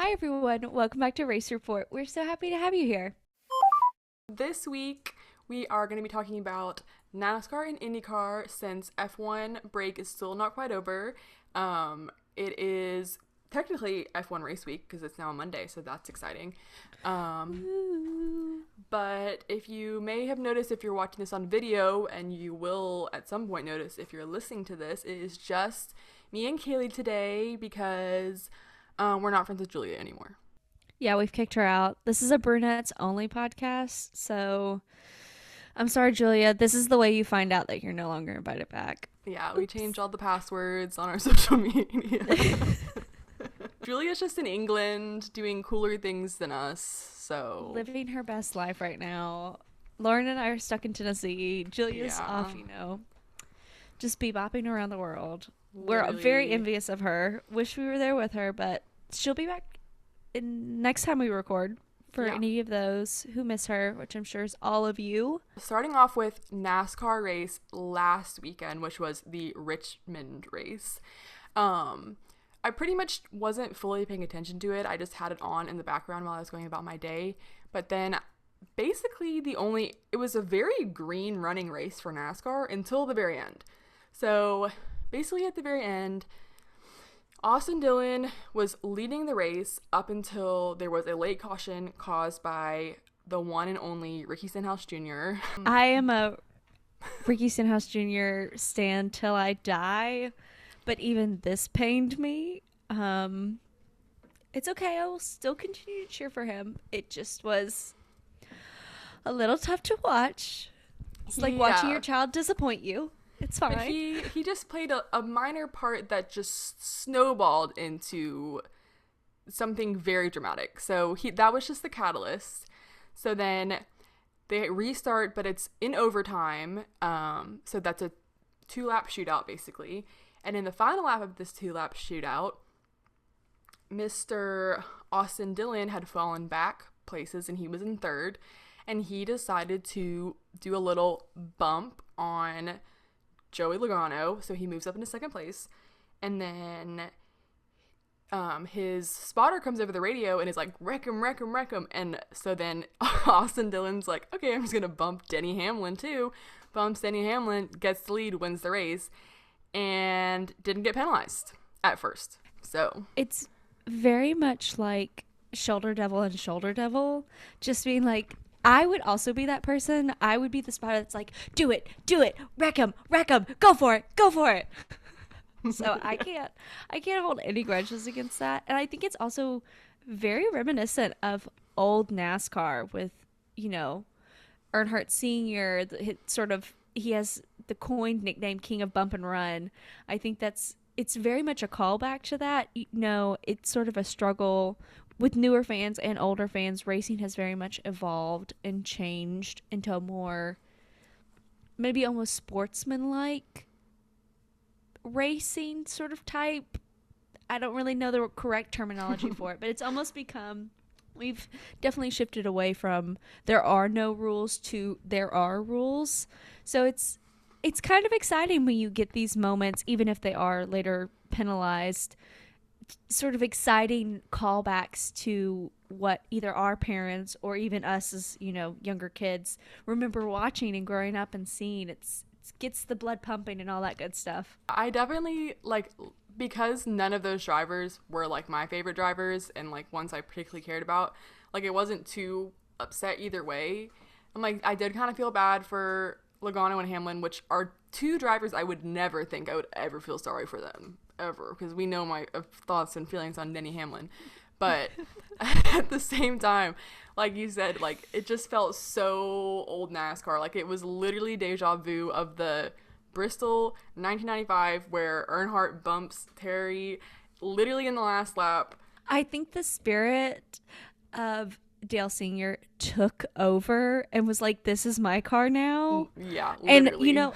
Hi everyone, welcome back to Race Report. We're so happy to have you here. This week, we are going to be talking about NASCAR and IndyCar since F1 break is still not quite over. It is technically F1 race week because it's now a Monday, so that's exciting. But if you may have noticed if you're watching this on video, and you will at some point notice if you're listening to this, it is just me and Kaylee today because we're not friends with Julia anymore. Yeah, we've kicked her out. This is a brunettes only podcast, so I'm sorry, Julia. This is the way you find out that you're no longer invited back. Yeah, Oops. we changed all the passwords on our social media. Julia's just in England doing cooler things than us, so. Living her best life right now. Lauren and I are stuck in Tennessee. Julia's Yeah. off, just bebopping around the world. We're Literally. very envious of her. Wish we were there with her, but she'll be back next time we record for any of those who miss her, which I'm sure is all of you. Starting off with NASCAR race last weekend, which was the Richmond race. I pretty much wasn't fully paying attention to it. I just had it on in the background while I was going about my day. But then basically it was a very green running race for NASCAR until the very end. So basically at the very end, Austin Dillon was leading the race up until there was a late caution caused by the one and only Ricky Stenhouse Jr. I am a Ricky Stenhouse Jr. stan till I die, but even this pained me. It's okay. I will still continue to cheer for him. It just was a little tough to watch. It's like watching your child disappoint you. It's fine. But he just played a minor part that just snowballed into something very dramatic. So that was just the catalyst. So then they restart, but it's in overtime. So that's a 2-lap shootout basically. And in the final lap of this 2-lap shootout, Mr. Austin Dillon had fallen back places and he was in third. And he decided to do a little bump on Joey Logano, so he moves up into second place, and then his spotter comes over the radio and is like, wreck him, and so then Austin Dillon's like, okay, I'm just gonna bump Denny Hamlin too, bumps Denny Hamlin, gets the lead, wins the race, and didn't get penalized at first. So it's very much like Shoulder Devil and Shoulder Devil, just being like, I would also be that person. I would be the spotter that's like, do it, wreck him, go for it. So I can't hold any grudges against that. And I think it's also very reminiscent of old NASCAR with, Earnhardt Sr., he has the coined nickname King of Bump and Run. I think it's very much a callback to that. It's sort of a struggle with newer fans and older fans. Racing has very much evolved and changed into a more maybe almost sportsman-like racing sort of type. I don't really know the correct terminology for it, but it's almost become, we've definitely shifted away from there are no rules to there are rules. So it's kind of exciting when you get these moments, even if they are later penalized, sort of exciting callbacks to what either our parents or even us as younger kids remember watching and growing up and seeing. It gets the blood pumping and all that good stuff. I definitely because none of those drivers were my favorite drivers and ones I particularly cared about, it wasn't too upset either way. I did kind of feel bad for Logano and Hamlin, which are two drivers I would never think I would ever feel sorry for them ever, because we know my thoughts and feelings on Denny Hamlin. But at the same time, like you said, it just felt so old NASCAR. It was literally deja vu of the Bristol 1995 where Earnhardt bumps Terry literally in the last lap. I think the spirit of Dale Sr. took over and was like, this is my car now. Yeah, literally. And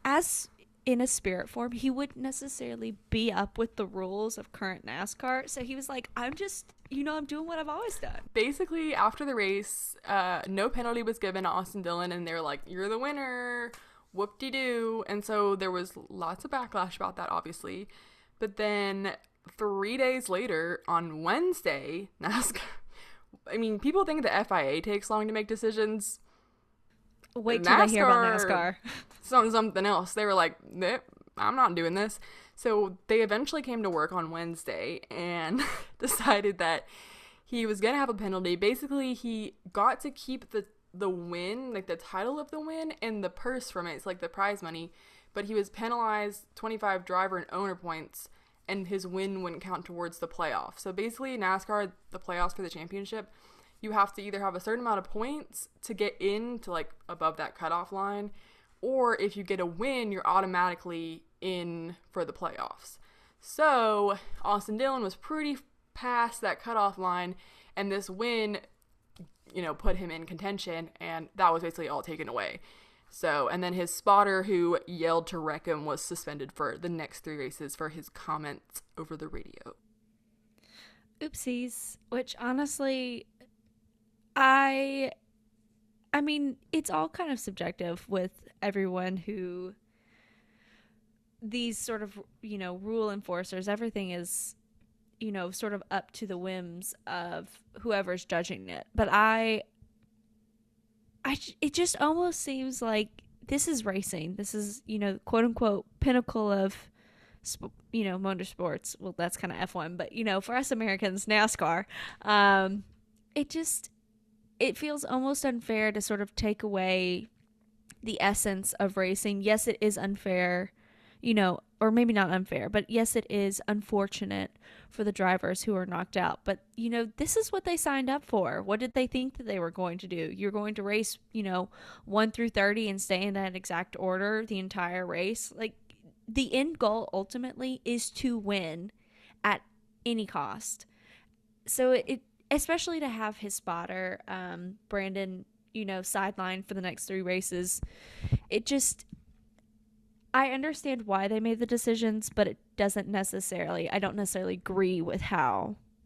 as in a spirit form, he wouldn't necessarily be up with the rules of current NASCAR. So he was like, I'm just, I'm doing what I've always done. Basically, after the race, no penalty was given to Austin Dillon, and they're like, you're the winner, whoop-de-doo. And so there was lots of backlash about that, obviously. But then 3 days later, on Wednesday, NASCAR. I mean, people think the FIA takes long to make decisions. Wait till they hear about NASCAR. Something else. They were like, nope, I'm not doing this. So they eventually came to work on Wednesday and decided that he was going to have a penalty. Basically, he got to keep the win, like the title of the win, and the purse from it. It's like the prize money. But he was penalized 25 driver and owner points, and his win wouldn't count towards the playoff. So basically, NASCAR, the playoffs for the championship, you have to either have a certain amount of points to get in to like above that cutoff line, or if you get a win, you're automatically in for the playoffs. So Austin Dillon was pretty past that cutoff line, and this win, put him in contention, and that was basically all taken away. So, and then his spotter who yelled to wreck him was suspended for the next 3 races for his comments over the radio. Oopsies. Which honestly, I mean, it's all kind of subjective with everyone who, these sort of, rule enforcers, everything is, sort of up to the whims of whoever's judging it. But it just almost seems like this is racing. This is, quote unquote, pinnacle of, motorsports. Well, that's kind of F1, but, for us Americans, NASCAR, it feels almost unfair to sort of take away the essence of racing. Yes, it is unfair, or maybe not unfair, but yes, it is unfortunate for the drivers who are knocked out. But, this is what they signed up for. What did they think that they were going to do? You're going to race, 1 through 30 and stay in that exact order the entire race. Like, the end goal ultimately is to win at any cost. So it especially to have his spotter, Brandon, sidelined for the next 3 races, I understand why they made the decisions, but I don't necessarily agree with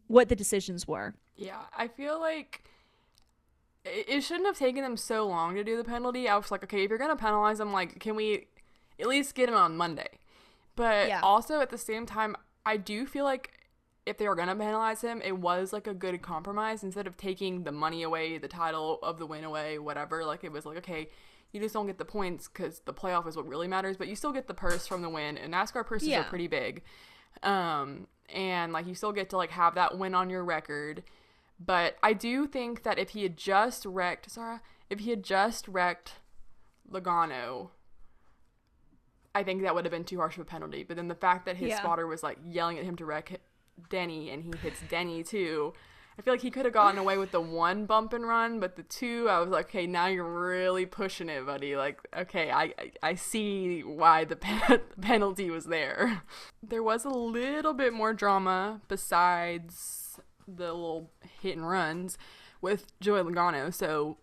what the decisions were. Yeah, I feel like it shouldn't have taken them so long to do the penalty. I was like, okay, if you're going to penalize them, like, can we at least get him on Monday? But also at the same time, I do feel like if they were going to penalize him, it was like a good compromise. Instead of taking the money away, the title of the win away, whatever, like it was like, okay, you just don't get the points because the playoff is what really matters, but you still get the purse from the win, and NASCAR purses are pretty big. And like you still get to like have that win on your record. But I do think that if he had just wrecked Logano, I think that would have been too harsh of a penalty. But then the fact that his spotter was like yelling at him to wreck Denny, and he hits Denny too, I feel like he could have gotten away with the 1 bump and run, but the 2, I was like, okay, now you're really pushing it, buddy. Like, okay, I see why the penalty was there. There was a little bit more drama besides the little hit and runs with Joey Logano. So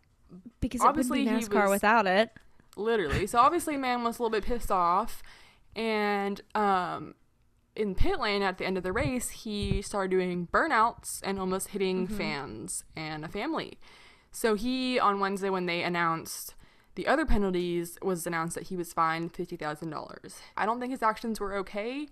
because obviously it wouldn't be NASCAR without it. Literally. So obviously man was a little bit pissed off, and in pit lane at the end of the race, he started doing burnouts and almost hitting fans and a family. So he, on Wednesday, when they announced the other penalties, was announced that he was fined $50,000. I don't think his actions were okay,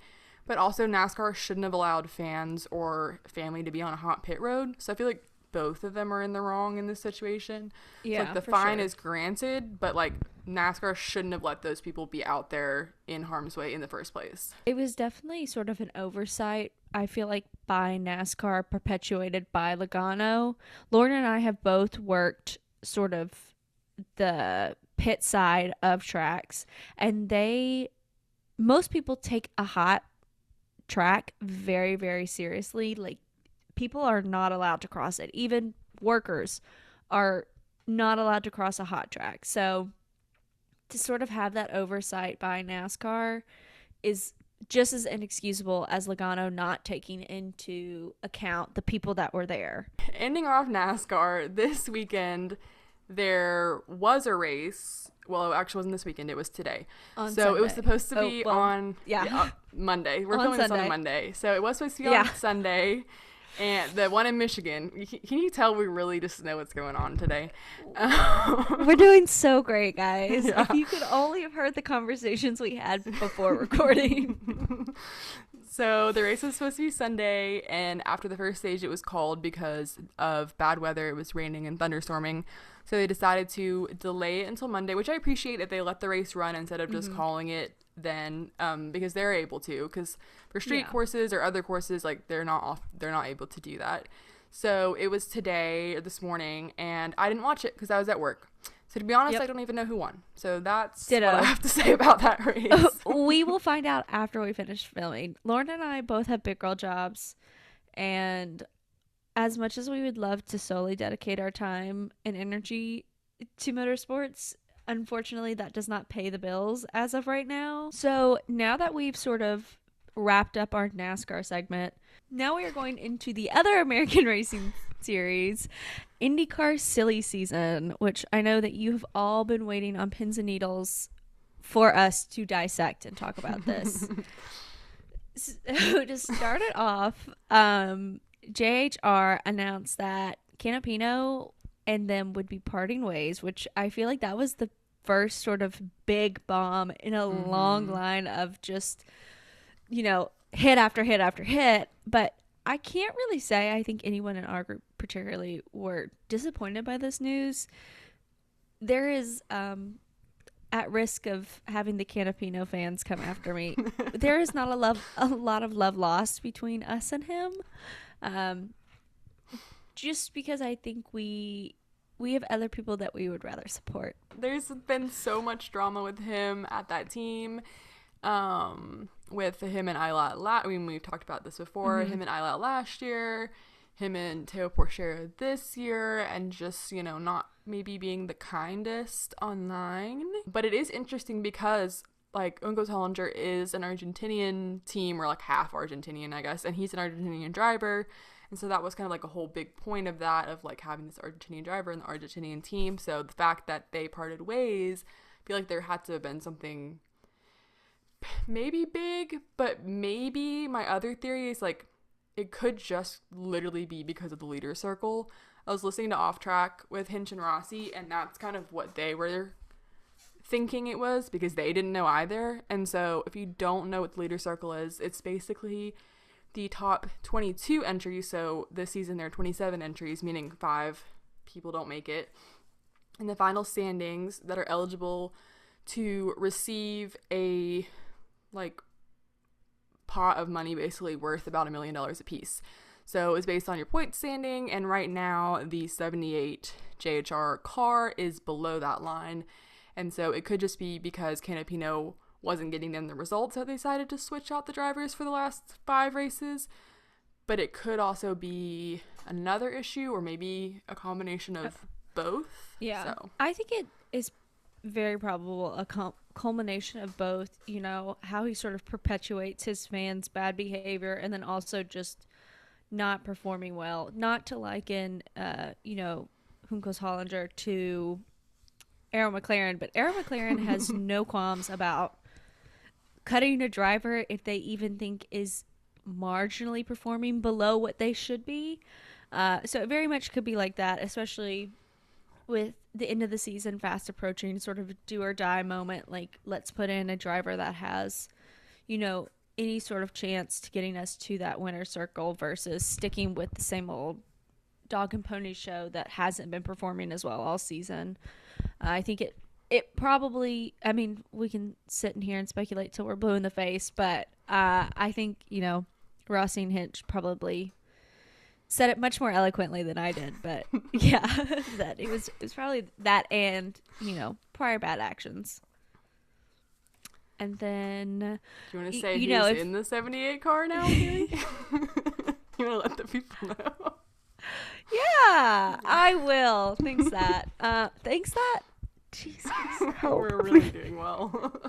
but also NASCAR shouldn't have allowed fans or family to be on a hot pit road. So I feel like both of them are in the wrong in this situation. Yeah, so, like, the fine is granted, but like NASCAR shouldn't have let those people be out there in harm's way in the first place. It was definitely sort of an oversight, I feel like, by NASCAR, perpetuated by Logano. Lauren and I have both worked sort of the pit side of tracks, and most people take a hot track very, very seriously. Like, people are not allowed to cross it. Even workers are not allowed to cross a hot track. So to sort of have that oversight by NASCAR is just as inexcusable as Logano not taking into account the people that were there. Ending off NASCAR, this weekend there was a race. Well, it actually wasn't this weekend. It was today. Sunday. It was supposed to be on Monday. We're filming this on a Monday. So it was supposed to be on Sunday. And the one in Michigan, can you tell we really just know what's going on today? We're doing so great, guys. Yeah. If you could only have heard the conversations we had before recording. So the race was supposed to be Sunday, and after the first stage, it was called because of bad weather. It was raining and thunderstorming. So they decided to delay it until Monday, which I appreciate if they let the race run instead of just calling it then, because they're able to. Because for street courses or other courses, like they're not able to do that. So it was today or this morning, and I didn't watch it because I was at work. So to be honest, I don't even know who won. So that's what I have to say about that race. We will find out after we finish filming. Lauren and I both have big girl jobs, and as much as we would love to solely dedicate our time and energy to motorsports, unfortunately that does not pay the bills as of right now. So now that we've sort of wrapped up our NASCAR segment, now we are going into the other American racing series, IndyCar silly season, which I know that you've all been waiting on pins and needles for us to dissect and talk about this. So to start it off, JHR announced that Canapino and them would be parting ways, which I feel like that was the first sort of big bomb in a long line of just, hit after hit after hit. But I can't really say I think anyone in our group particularly were disappointed by this news. There is, at risk of having the Canapino fans come after me, there is not a lot of love lost between us and him. Just because I think we have other people that we would rather support. There's been so much drama with him at that team. With him and Isla, we've talked about this before. Him and Isla last year, him and Teo Porchera this year, and just, not maybe being the kindest online. But it is interesting because, like, Uncos Hollinger is an Argentinian team, or like half Argentinian, I guess, and he's an Argentinian driver. And so that was kind of like a whole big point of that, of like having this Argentinian driver and the Argentinian team. So the fact that they parted ways, I feel like there had to have been something maybe big, but maybe my other theory is like it could just literally be because of the leader circle. I was listening to Off Track with Hinch and Rossi, and that's kind of what they were thinking it was, because they didn't know either. And so if you don't know what the leader circle is, it's basically the top 22 entries. So this season there are 27 entries, meaning 5 people don't make it in the final standings that are eligible to receive a pot of money, basically worth about $1 million a piece. So it's based on your point standing, and right now the 78 JHR car is below that line. And so it could just be because Canapino wasn't getting them the results that they decided to switch out the drivers for the last 5 races. But it could also be another issue, or maybe a combination of both. Yeah. So I think it is very probable a culmination of both, how he sort of perpetuates his fans' bad behavior, and then also just not performing well. Not to liken, Juncos Hollinger to Arrow McLaren, but Arrow McLaren has no qualms about cutting a driver if they even think is marginally performing below what they should be. So it very much could be like that, especially with the end of the season fast approaching, sort of a do or die moment. Like, let's put in a driver that has, any sort of chance to getting us to that winner's circle, versus sticking with the same old dog and pony show that hasn't been performing as well all season. I think it probably, we can sit in here and speculate till we're blue in the face, but I think, Rossi and Hinch probably said it much more eloquently than I did, but yeah, that it was probably that, and prior bad actions. And then do you want to say who's in the 78 car now? You want to let the people know? Yeah, I will. Thanks that. Jesus, we're really doing well.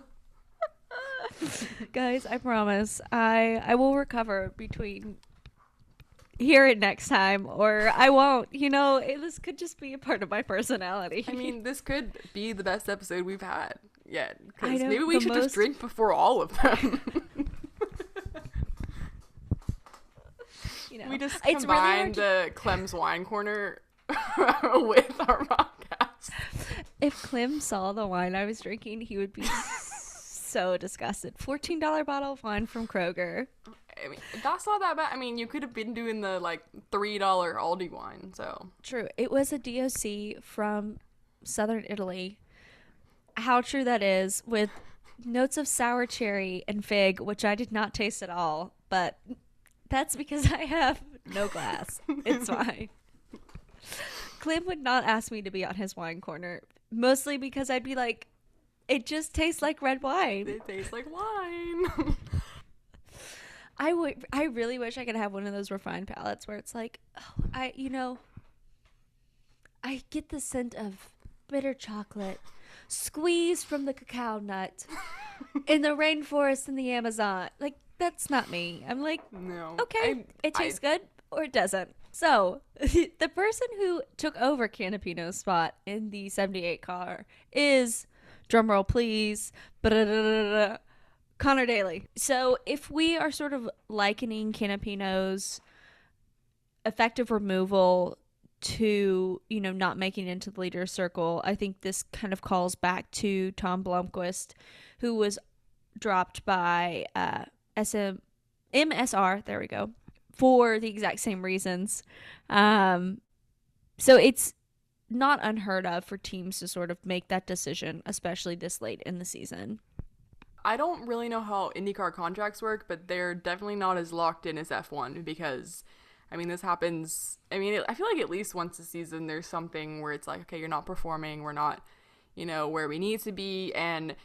Guys, I promise I will recover between here and next time, or I won't. This could just be a part of my personality. This could be the best episode we've had yet, because maybe we should just drink before all of them. We just combined the Clem's Wine Corner with our podcast. If Clem saw the wine I was drinking, he would be so disgusted. $14 bottle of wine from Kroger. I mean, that's not that bad. I mean, you could have been doing the like $3 Aldi wine. So True. It was a DOC from southern Italy. How true that is, with notes of sour cherry and fig, which I did not taste at all, but that's because I have no glass. It's fine. Clem would not ask me to be on his wine corner, mostly because I'd be like, it just tastes like red wine. it tastes like wine. I really wish I could have one of those refined palates where it's like, oh, I get the scent of bitter chocolate squeezed from the cacao nut in the rainforest in the Amazon. Like, that's not me. I'm like, No. okay, it tastes good or it doesn't. So, the person who took over Canapino's spot in the 78 car is, drumroll please, Connor Daly. So, if we are sort of likening Canapino's effective removal to, not making it into the leader circle, I think this kind of calls back to Tom Blomqvist, who was dropped by MSR, there we go, for the exact same reasons. So it's not unheard of for teams to sort of make that decision, especially this late in the season. I don't really know how IndyCar contracts work, but they're definitely not as locked in as F1 because, I mean, this happens. I mean, I feel like at least once a season there's something where it's like, okay, you're not performing, we're not, where we need to be, and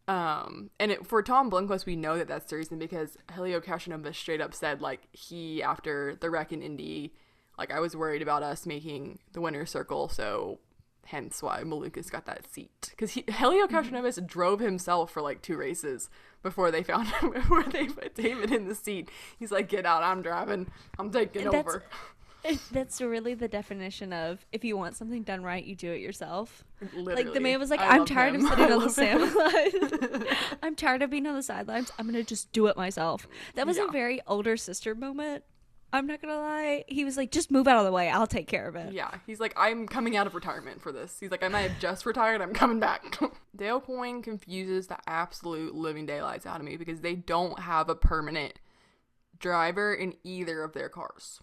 for Tom Blomqvist, we know that that's the reason because Helio Castroneves straight up said, like, he, after the wreck in Indy, like, I was worried about us making the winner's circle, so hence why Malukas got that seat. Because Helio Castroneves drove himself for, like, 2 races before they found him, before they put David in the seat. He's like, get out, I'm driving, I'm taking over. That's really the definition of, if you want something done right, you do it yourself. Literally. Like, the man was like, I'm tired of sitting on the sidelines. I'm tired of being on the sidelines. I'm going to just do it myself. That was a very older sister moment. I'm not going to lie. He was like, just move out of the way. I'll take care of it. Yeah. He's like, I'm coming out of retirement for this. He's like, I might have just retired. I'm coming back. Dale Coyne confuses the absolute living daylights out of me because they don't have a permanent driver in either of their cars.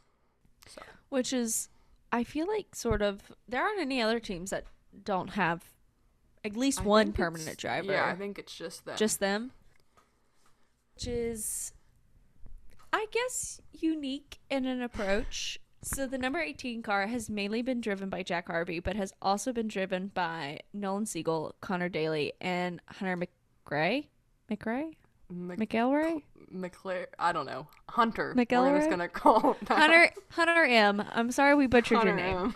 So. Which is, I feel like, sort of, there aren't any other teams that don't have at least one permanent driver. Yeah, I think it's just them. Just them? Which is, I guess, unique in an approach. So the number 18 car has mainly been driven by Jack Harvey, but has also been driven by Nolan Siegel, Connor Daly, and Hunter McElroy? I don't know. Hunter. McElroy? We're just gonna call him Hunter M. I'm sorry we butchered your name.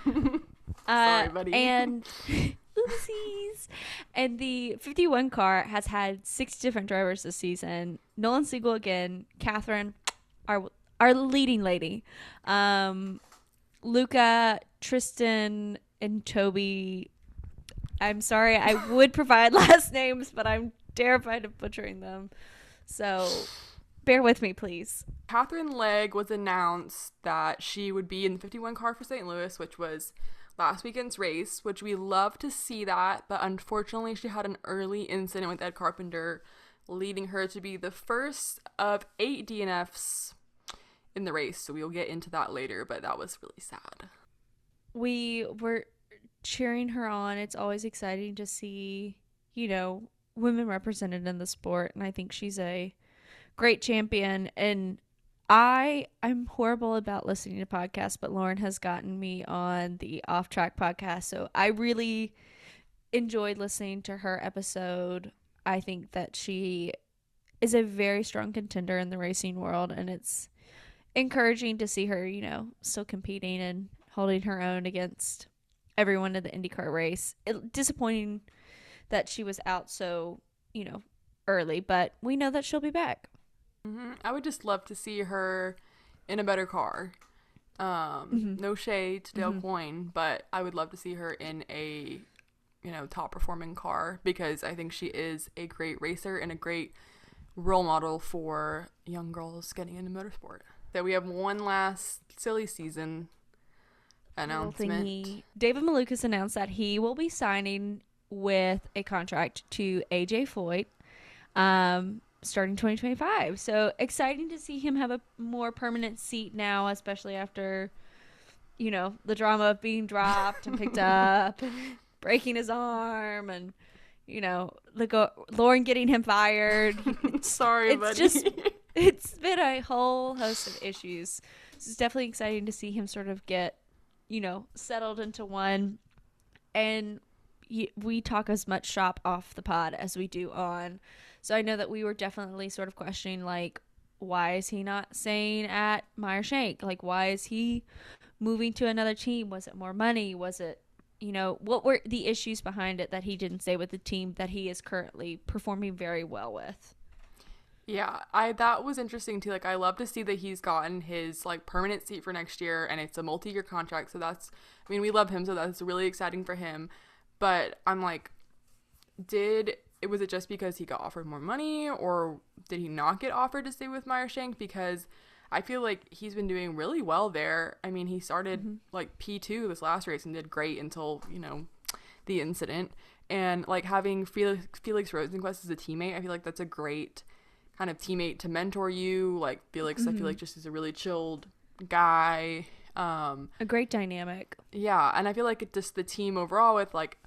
Sorry, buddy. And oopsies. And the 51 car has had 6 different drivers this season. Nolan Siegel again, Catherine, our leading lady, Luca, Tristan, and Toby. I'm sorry, I would provide last names, but I'm terrified of butchering them. So bear with me, please. Catherine Legg was announced that she would be in the 51 car for St. Louis, which was last weekend's race, which we love to see that, but unfortunately she had an early incident with Ed Carpenter, leading her to be the first of 8 DNFs in the race. So we'll get into that later, but that was really sad. We were cheering her on. It's always exciting to see, women represented in the sport, and I think she's a great champion. And I'm horrible about listening to podcasts, but Lauren has gotten me on the Off Track podcast, so I really enjoyed listening to her episode. I think that she is a very strong contender in the racing world, and it's encouraging to see her, still competing and holding her own against everyone in the IndyCar race. Disappointing that she was out so, early, but we know that she'll be back. Mm-hmm. I would just love to see her in a better car. No shade to Dale Coyne, but I would love to see her in a, top performing car because I think she is a great racer and a great role model for young girls getting into motorsport. That we have one last silly season announcement. David Malukas announced that he will be signing with a contract to AJ Foyt. starting 2025. So exciting to see him have a more permanent seat now, especially after, the drama of being dropped and picked up and breaking his arm and, Lauren getting him fired. Sorry, buddy. It's been a whole host of issues. So it's definitely exciting to see him sort of get, settled into one. And we talk as much shop off the pod as we do on. So I know that we were definitely sort of questioning, like, why is he not staying at Meyer Shank? Like, why is he moving to another team? Was it more money? Was it, what were the issues behind it that he didn't stay with the team that he is currently performing very well with? Yeah, that was interesting too. Like, I love to see that he's gotten his like permanent seat for next year, and it's a multi-year contract. So we love him, so that's really exciting for him. But I'm like, was it just because he got offered more money, or did he not get offered to stay with Meyer Shank? Because I feel like he's been doing really well there. I mean, he started like P2 this last race and did great until, the incident. And like having Felix Rosenquist as a teammate, I feel like that's a great kind of teammate to mentor you. Like Felix, I feel like just is a really chilled guy. A great dynamic. Yeah, and I feel like just the team overall with like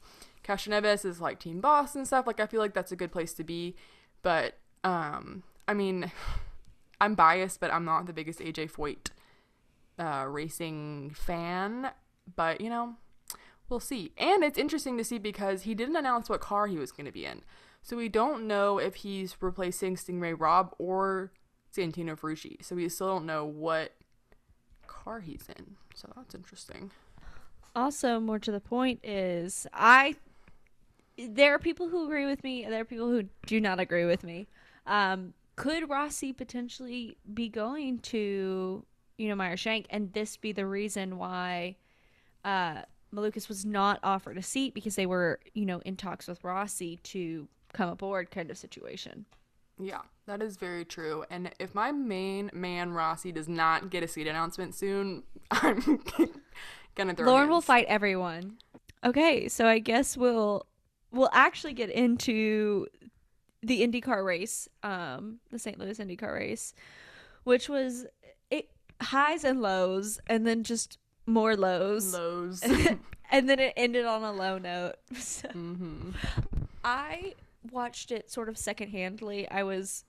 Castroneves is like team boss and stuff. Like I feel like that's a good place to be. But I mean, I'm biased, but I'm not the biggest AJ Foyt racing fan. But we'll see. And it's interesting to see because he didn't announce what car he was going to be in. So we don't know if he's replacing Stingray Robb or Santino Ferrucci. So we still don't know what car he's in. So that's interesting. Also, more to the point is there are people who agree with me and there are people who do not agree with me. Could Rossi potentially be going to, Meyer Shank, and this be the reason why Malukas was not offered a seat because they were, in talks with Rossi to come aboard kind of situation? Yeah, that is very true. And if my main man Rossi does not get a seat announcement soon, I'm gonna throw Lauren hands. will fight everyone. Okay, so I guess we'll actually get into the IndyCar race, the St. Louis IndyCar race, which was highs and lows, and then just more lows. And then it ended on a low note. So I watched it sort of secondhandly. I was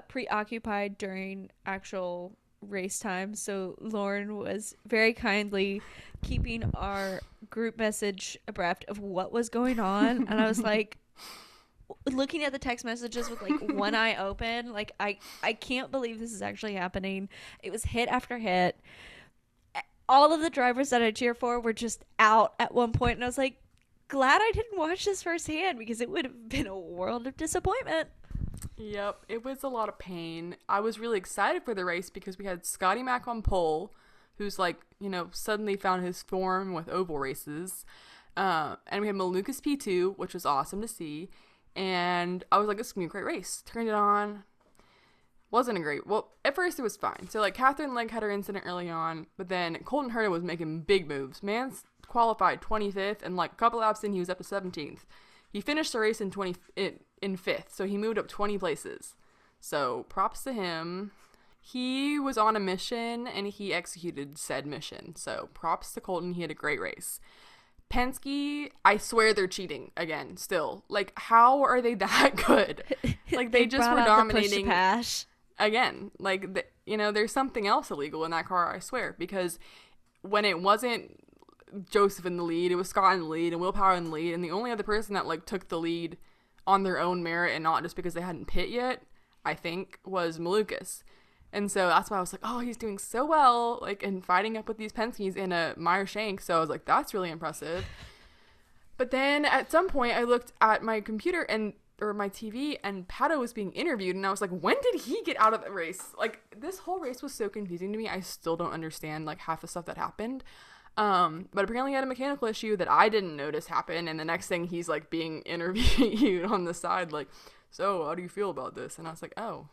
preoccupied during actual race time, so Lauren was very kindly keeping our group message abreast of what was going on, and I was like looking at the text messages with like one eye open, like I can't believe this is actually happening. It was hit after hit. All of the drivers that I cheer for were just out at one point, and I was like, glad I didn't watch this firsthand because it would have been a world of disappointment. Yep, it was a lot of pain. I was really excited for the race because we had Scotty Mack on pole, who's like, suddenly found his form with oval races. And we had Malukas P2, which was awesome to see. And I was like, this is going to be a great race. Turned it on. Wasn't a great. Well, at first it was fine. So like Catherine Legg had her incident early on, but then Colton Herta was making big moves. Man's qualified 25th, and like a couple laps in, he was up to 17th. He finished the race in 5th, so he moved up 20 places. So props to him. He was on a mission and he executed said mission. So props to Colton. He had a great race. Penske, I swear they're cheating again. Still, like, how are they that good? Like they just were dominating again. Like there's something else illegal in that car. I swear, because when it wasn't Joseph in the lead, it was Scott in the lead and Will Power in the lead, and the only other person that like took the lead on their own merit and not just because they hadn't pit yet, I think, was Malukas. And so that's why I was like, oh, he's doing so well, like, and fighting up with these Penske's in a Meyer Shank. So I was like, that's really impressive. But then at some point I looked at my computer or my TV, and Pato was being interviewed, and I was like, when did he get out of the race? Like, this whole race was so confusing to me. I still don't understand like half the stuff that happened. But apparently he had a mechanical issue that I didn't notice happen, and the next thing he's like being interviewed on the side, like, so how do you feel about this? And I was like, oh,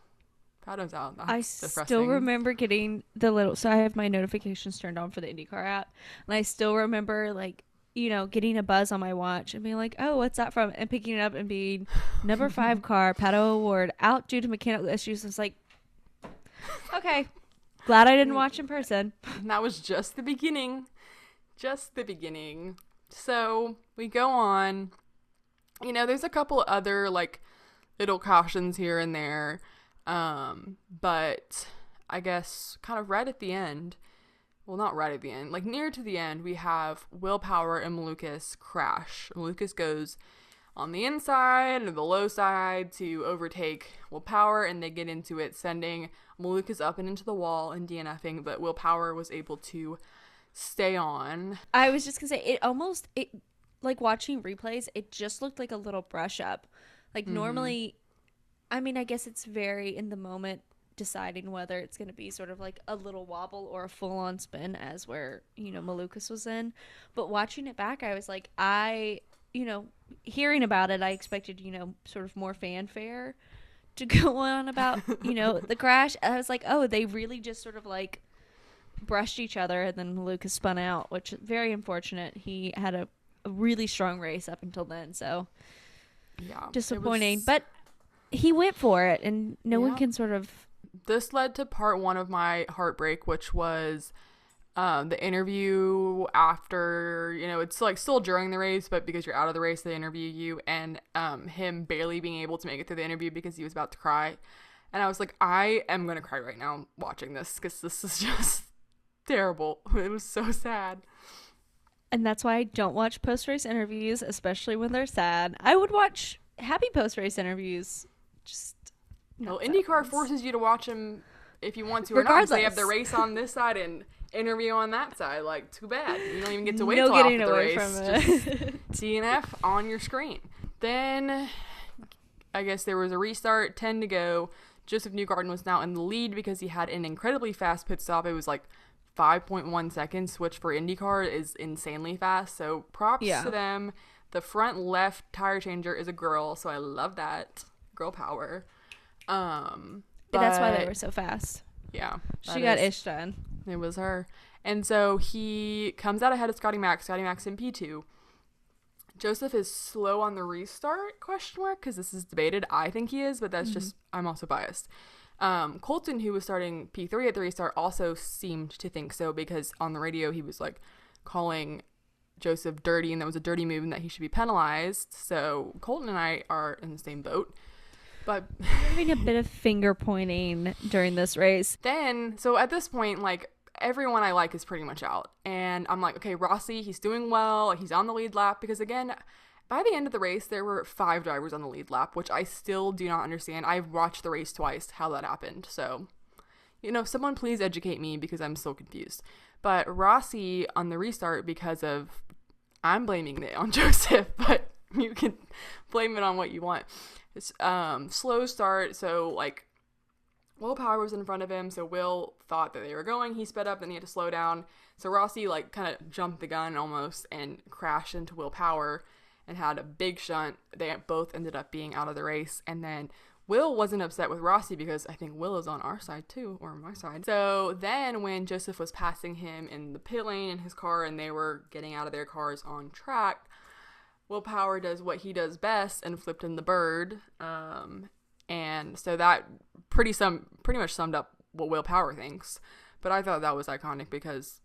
Pato's out. That's depressing. Still remember getting so I have my notifications turned on for the IndyCar app, and I still remember like getting a buzz on my watch and being like, oh, what's that from? And picking it up and being number 5 car, Pato Award, out due to mechanical issues. I was like, okay, glad I didn't watch in person. And that was just the beginning. Just the beginning. So we go on. There's a couple other, like, little cautions here and there. But I guess kind of right at the end, well, not right at the end, like near to the end, we have Will Power and Malukas crash. Malukas goes on the inside or the low side to overtake Will Power, and they get into it, sending Malukas up and into the wall and DNFing, but Will Power was able to stay on. I was just gonna say, it like watching replays, it just looked like a little brush up. Like normally, I mean, I guess it's very in the moment deciding whether it's going to be sort of like a little wobble or a full-on spin, as where Malukas was in. But watching it back, I was like, hearing about it, I expected sort of more fanfare to go on about the crash. I was like, oh, they really just sort of like brushed each other, and then Malukas spun out, which is very unfortunate. He had a really strong race up until then, so yeah, disappointing. But he went for it, and no one can sort of. This led to part 1 of my heartbreak, which was the interview after, it's like still during the race, but because you're out of the race, they interview you, and him barely being able to make it through the interview because he was about to cry. And I was like, I am going to cry right now watching this, because this is just terrible. It was so sad. And that's why I don't watch post-race interviews, especially when they're sad. I would watch happy post-race interviews. Just well, IndyCar forces you to watch them if you want to or regardless. not. They have the race on this side and interview on that side. Like, too bad. You don't even get to wait no till after getting the away race. From it. Just DNF on your screen. Then, I guess there was a restart, 10 to go. Joseph Newgarden was now in the lead because he had an incredibly fast pit stop. It was like 5.1 seconds, which for IndyCar is insanely fast. So props to them. The front left tire changer is a girl, so I love that. Girl power. That's why they were so fast. Yeah. She got ish done. It was her. And so he comes out ahead of Scotty Mack. Scotty Mack's in P2. Joseph is slow on the restart, question mark, because this is debated. I think he is, but that's just, I'm also biased. Colton, who was starting P3 at the restart, also seemed to think so, because on the radio he was like calling Joseph dirty, and that was a dirty move and that he should be penalized. So Colton and I are in the same boat. But having a bit of finger pointing during this race. Then, so at this point, like, everyone I like is pretty much out. And I'm like, okay, Rossi, he's doing well. He's on the lead lap. Because again, by the end of the race, there were 5 drivers on the lead lap, which I still do not understand. I've watched the race twice, how that happened. So, someone please educate me, because I'm still confused. But Rossi on the restart, because of, I'm blaming it on Joseph, but you can blame it on what you want. It's slow start, so like Will Power was in front of him, so Will thought that they were going. He sped up and he had to slow down. So Rossi like kind of jumped the gun almost and crashed into Will Power and had a big shunt. They both ended up being out of the race. And then Will wasn't upset with Rossi because I think Will is on our side too, or my side. So then when Joseph was passing him in the pit lane in his car and they were getting out of their cars on track, Will Power does what he does best and flipped in the bird. And so that pretty much summed up what Will Power thinks. But I thought that was iconic because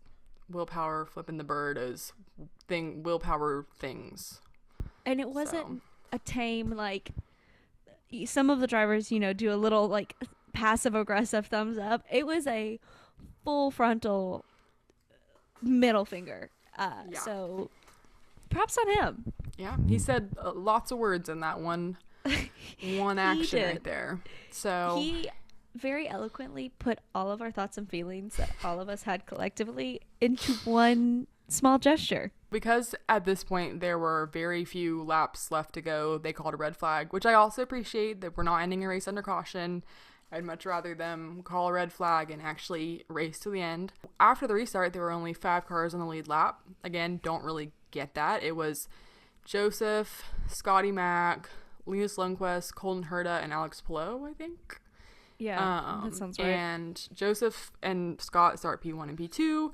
Will Power flipping the bird is Will Power things. And it wasn't a tame, like, some of the drivers, do a little, like, passive-aggressive thumbs up. It was a full frontal middle finger. So props on him. Yeah, he said lots of words in that one action right there. So he very eloquently put all of our thoughts and feelings that all of us had collectively into one small gesture. Because at this point there were very few laps left to go, they called a red flag, which I also appreciate, that we're not ending a race under caution. I'd much rather them call a red flag and actually race to the end. After the restart, there were only 5 cars on the lead lap. Again, don't really get that. It was Joseph, Scotty Mack, Linus Lundqvist, Colton Herta, and Alex Palou, I think. Yeah, that sounds right. And Joseph and Scott start P1 and P2.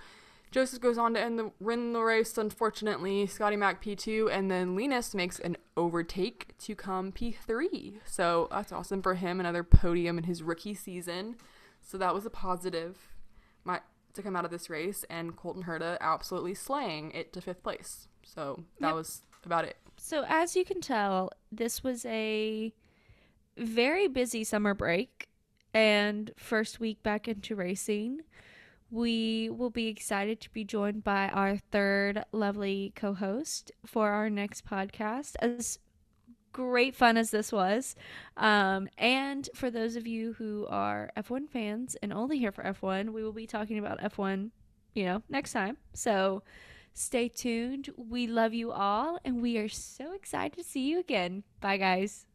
Joseph goes on to win the race, unfortunately. Scotty Mac P2, and then Linus makes an overtake to come P3. So that's awesome for him. Another podium in his rookie season. So that was a positive to come out of this race. And Colton Herta absolutely slaying it to 5th place. So that was about it. So as you can tell, this was a very busy summer break and first week back into racing. We will be excited to be joined by our third lovely co-host for our next podcast, as great fun as this was. And for those of you who are F1 fans and only here for F1, we will be talking about F1, next time. So stay tuned. We love you all, and we are so excited to see you again. Bye, guys.